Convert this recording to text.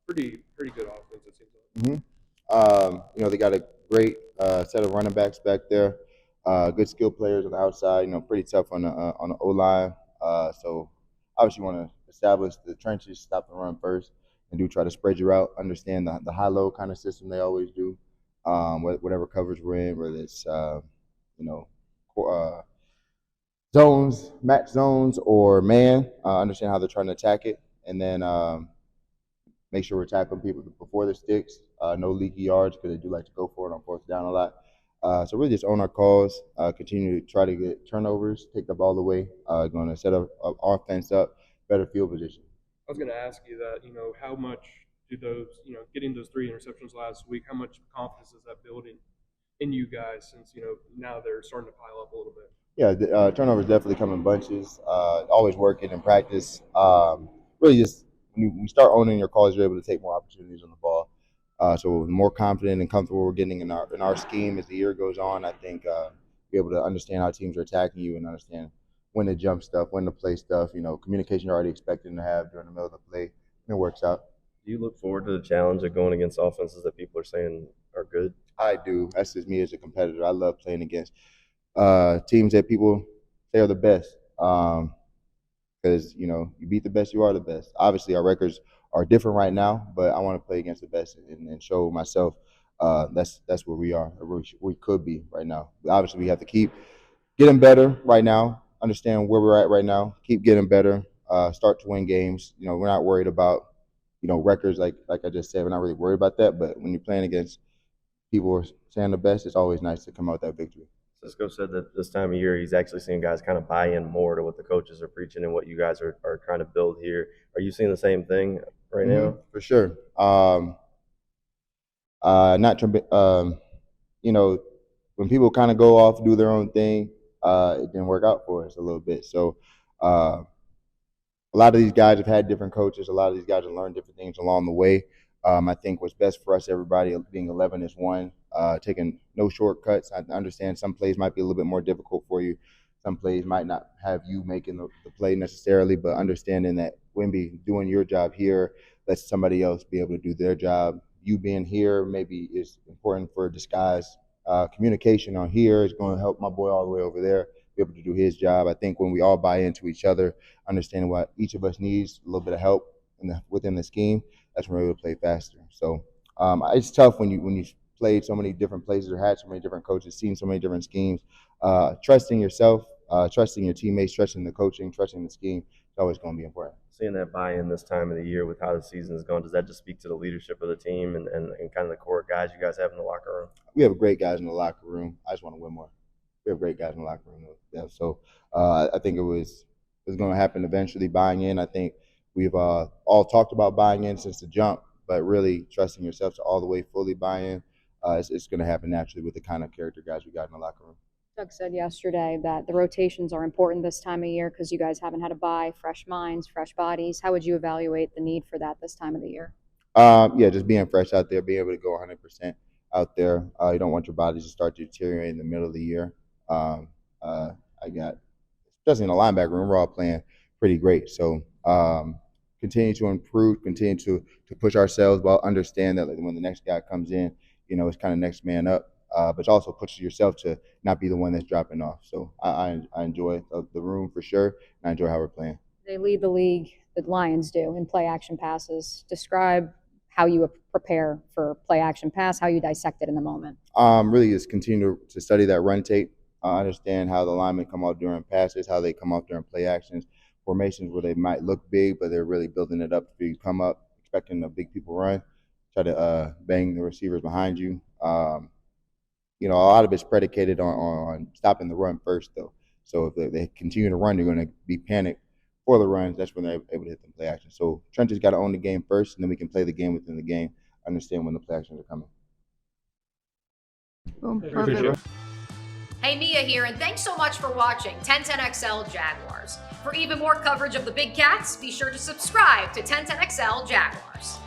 pretty good offense, it seems like. They got a great set of running backs back there. Good skill players on the outside. Pretty tough on the O line. So obviously, want to establish the trenches, stop the run first, and do try to spread you out. Understand the high low kind of system they always do. Whatever coverage we're in, whether it's you know zones, match zones, or man. Understand how they're trying to attack it, and then make sure we're tackling people before the sticks. No leaky yards because they do like to go for it on fourth down a lot. So really just own our calls, continue to try to get turnovers, take the ball away, going to set up offense up, better field position. I was going to ask you that, how much do those, getting those 3 interceptions last week, how much confidence is that building in you guys since, now they're starting to pile up a little bit? Yeah, turnovers definitely come in bunches. Always working in practice. Really just when you start owning your calls, you're able to take more opportunities on the ball. So the more confident and comfortable we're getting in our scheme as the year goes on, I think be able to understand how teams are attacking you and understand when to jump stuff, when to play stuff. Communication you're already expecting to have during the middle of the play, and it works out. Do you look forward to the challenge of going against offenses that people are saying are good? I do. That's just me as a competitor. I love playing against teams that people say are the best. Because you beat the best, you are the best. Obviously, our records are different right now, but I want to play against the best and show myself that's where we are, or we could be right now. Obviously, we have to keep getting better right now. Understand where we're at right now. Keep getting better. Start to win games. We're not worried about records like I just said. We're not really worried about that. But when you're playing against people who are saying the best, it's always nice to come out with that victory. Cisco said that this time of year he's actually seeing guys kind of buy in more to what the coaches are preaching and what you guys are trying to build here. Are you seeing the same thing right now? For sure. Not when people kind of go off, do their own thing, it didn't work out for us a little bit. So a lot of these guys have had different coaches. A lot of these guys have learned different things along the way. I think what's best for us, everybody, being 11 is one. Taking no shortcuts. I understand some plays might be a little bit more difficult for you. Some plays might not have you making the play necessarily, but understanding that Wimby doing your job here lets somebody else be able to do their job. You being here maybe is important for disguise. Communication on here is going to help my boy all the way over there be able to do his job. I think when we all buy into each other, understanding what each of us needs, a little bit of help within the scheme, that's when we're able to play faster. So it's tough when you played so many different places or had so many different coaches, seen so many different schemes. Trusting yourself, trusting your teammates, trusting the coaching, trusting the scheme is always going to be important. Seeing that buy-in this time of the year with how the season has gone, does that just speak to the leadership of the team and kind of the core guys you guys have in the locker room? We have great guys in the locker room. I just want to win more. We have great guys in the locker room. Yeah, so I think it was going to happen eventually, buying in. I think we've all talked about buying in since the jump, but really trusting yourself to all the way fully buy in. It's going to happen naturally with the kind of character guys we got in the locker room. Doug said yesterday that the rotations are important this time of year because you guys haven't had a bye, fresh minds, fresh bodies. How would you evaluate the need for that this time of the year? Just being fresh out there, being able to go 100% out there. You don't want your bodies to start to deteriorate in the middle of the year. Especially in the linebacker room, we're all playing pretty great. So continue to improve, continue to push ourselves, while understand that when the next guy comes in, it's kind of next man up. But it also pushes yourself to not be the one that's dropping off. So I enjoy the room for sure, and I enjoy how we're playing. They lead the league, the Lions do, in play-action passes. Describe how you prepare for play-action pass, how you dissect it in the moment. Really just continue to study that run tape, understand how the linemen come off during passes, how they come off during play actions, formations where they might look big, but they're really building it up. If you come up expecting the big people run, try to bang the receivers behind you. A lot of it's predicated on stopping the run first, though. So if they continue to run, they're going to be panicked for the runs. That's when they're able to hit the play action. So Trent got to own the game first, and then we can play the game within the game, understand when the play actions are coming. Boom, perfect. Hey, Mia here, and thanks so much for watching 1010XL Jaguars. For even more coverage of the Big Cats, be sure to subscribe to 1010XL Jaguars.